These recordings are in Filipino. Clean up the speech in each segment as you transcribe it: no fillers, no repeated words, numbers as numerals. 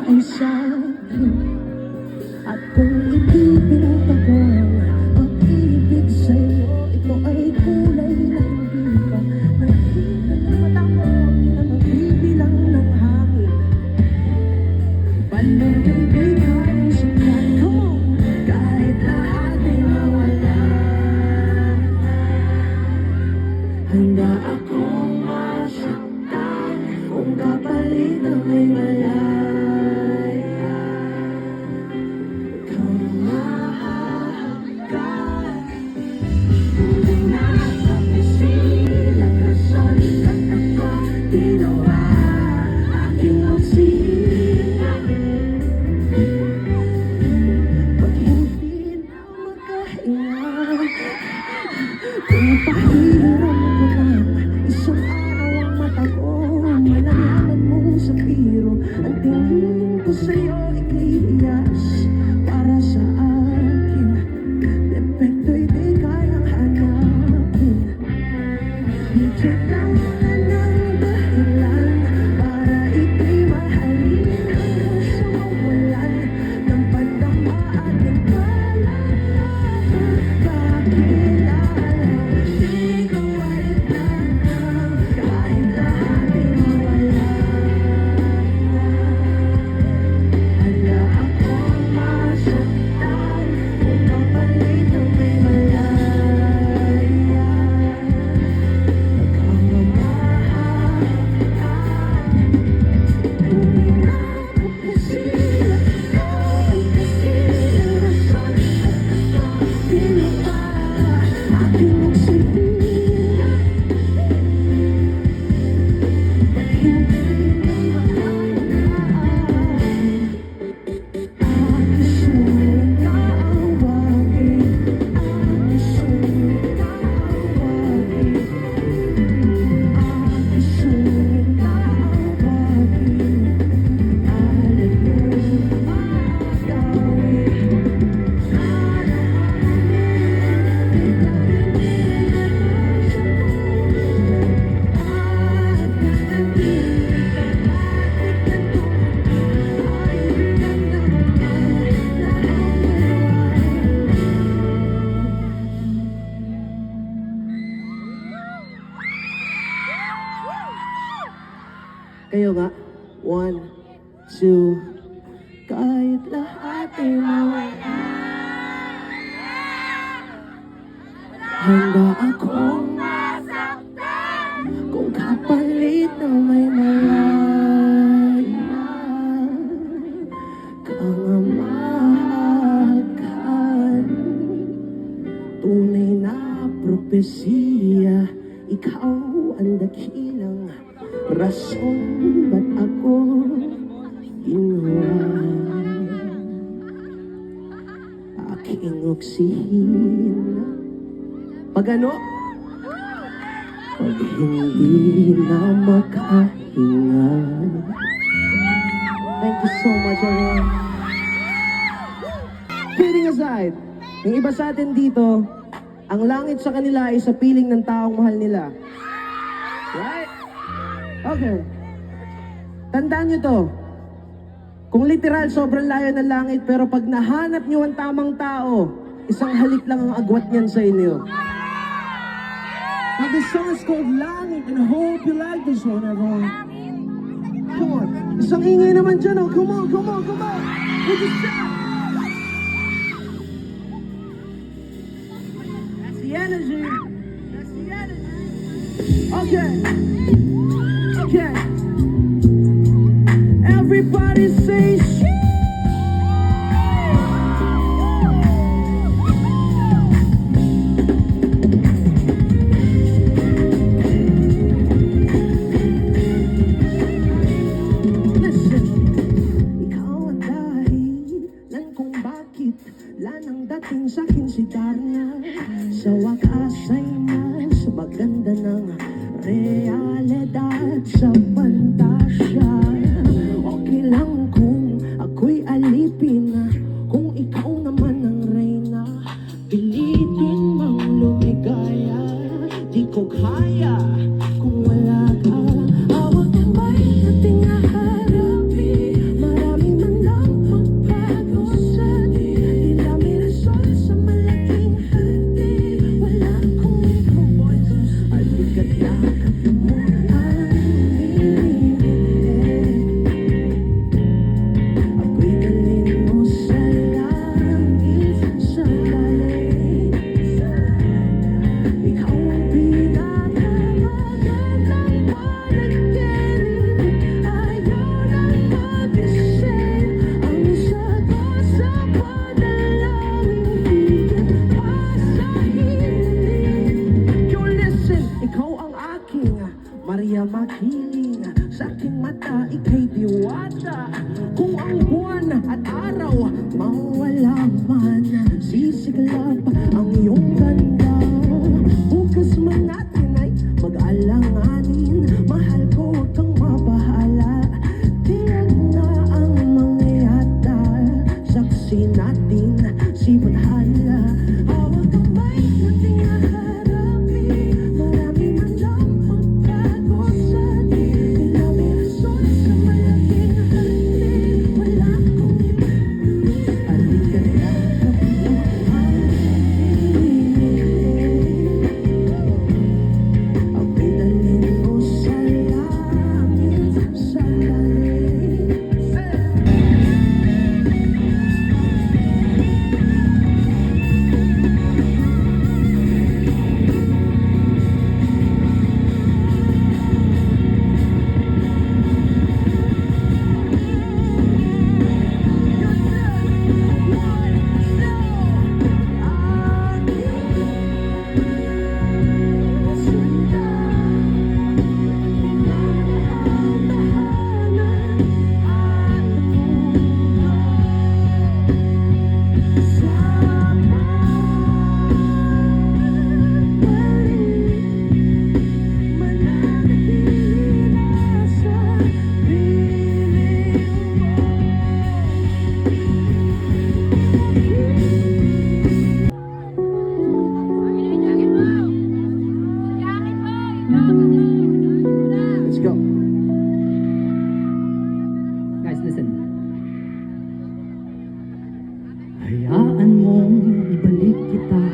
ay sa'kin. At kung ibibigay ako ang pag-ibig sa'yo, ito ay kulay na hindi pa nakita ng mata mo na magbibilang ng hangin. Panibig ang sundan ko kahit lahat ay mawala. Handa akong masaktan kung kapalit ang may malaya. Ikaw na mahalaga. Tunay na sa pisilang rason at ako ginawa aking magsila. Pag hindi na makahinga, kung pahiram ko lang isang araw ang mata ko, malalaman mong sa biro ang tingin ko sa'yo ika'y hiyas para sa akin. Depekto'y di kayang hanapin. Bigyan lang ng dahilan para ika'y mahalin hanggang sa mawalan ng pandama at nagpala. Kakilala, di ko ay tanang kahit lahat ay mawala. Handa akong masaktan kung kapalit ang may malaya. Ikaw na mahalaga. Tunay na pagkasila ko ay kasilang rason at ako ginawa aking magsila. Ba't hindi na makahanap? Gusto na awagin, gusto na awagin, gusto na awagin, alam mo agawin. Sana kayo nga. 1, 2. Kahit lahat ay mawala, handa akong masaktan kung kapalit ng may malaya. Kang mahalagan, tunay na propesiya, ikaw ang dakilang rason ba't ako ginawa aking oksihina. Pag ano? Pag hindi na makahinga. Thank you so much, everyone. Kidding aside, yung iba sa atin dito, ang langit sa kanila ay sa piling ng taong mahal nila. Right? Okay. Tandaan nyo to. Kung literal, sobrang layo ng langit, pero pag nahanap nyo ang tamang tao, isang halik lang ang agwat niyan sa inyo. Now this song is called Langit, and I hope you like this one, everyone. Come on. Isang ingay naman dyan, oh. Come on, come on, come on. Would you shout? That's the energy. That's the energy. Okay. Okay. Everybody say shit. Listen. Ikaw ang dahilan kung bakit lanang dating sa'kin si Darna. Sa wakas ay mas maganda ng realidad sa pantasya. Okay lang kung ako'y alipin, kung ikaw naman ang reyna. Pilitin mang lumigaya, di ko kaya kung wala ka. Hawak kamay nating haharapin, maraming bahala kung ang buwan at araw mawala man. Sisiklab ang iyong ganda, bukas man natin ay mag-alanganin. Mahal ko, huwag kang mabahala, tiyag na ang mga yata. Saksi natin si Badhala. Hawak kamay nating haharapin, marami man lang magbago sa atin. Ilabi rason sa malaking hardin, wala akong halika na kapuhan. Ang pinalin mo sa langit, sa langit. Let's go. Guys, listen. Hayaan mong ibalik kita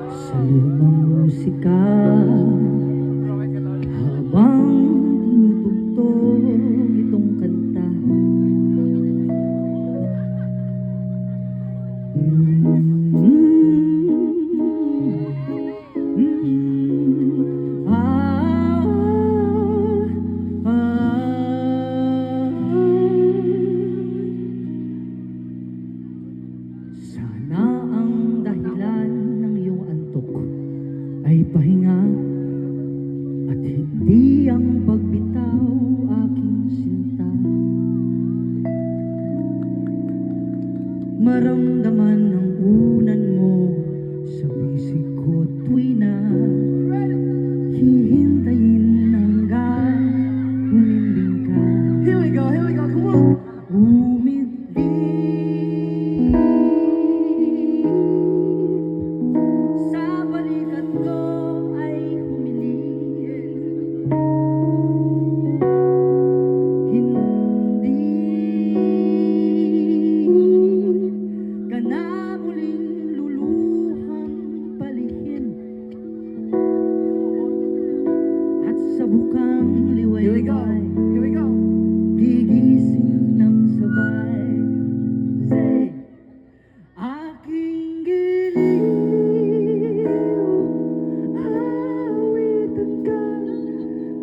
sa lumang musika, habang tinutugtog itong kanta. Sana ang dahilan ng iyong antok ay pahinga at hindi ang pagbitaw, aking sinta. Maramdaman ang unan mo sa bisig ko tuwi na hihintayin hanggang umimbing ka. Here we go, come on. Umimbing sa balikat ko ay humiling, hindi ka na muling luluhang palihin, at sa bukang Here we go, liwayway here we go. gigising ng sabay. Say, aking giliw, awitan ka,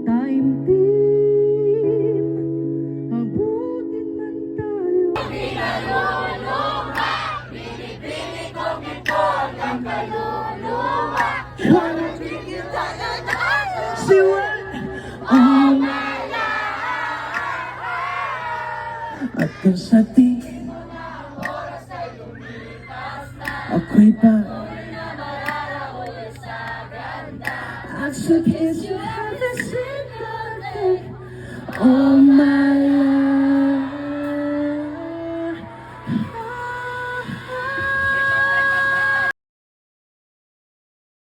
taimtim, abutin man tayo. Siwan ang at kung sa tingin ako'y pa at sa kiss you have the secret thing. Oh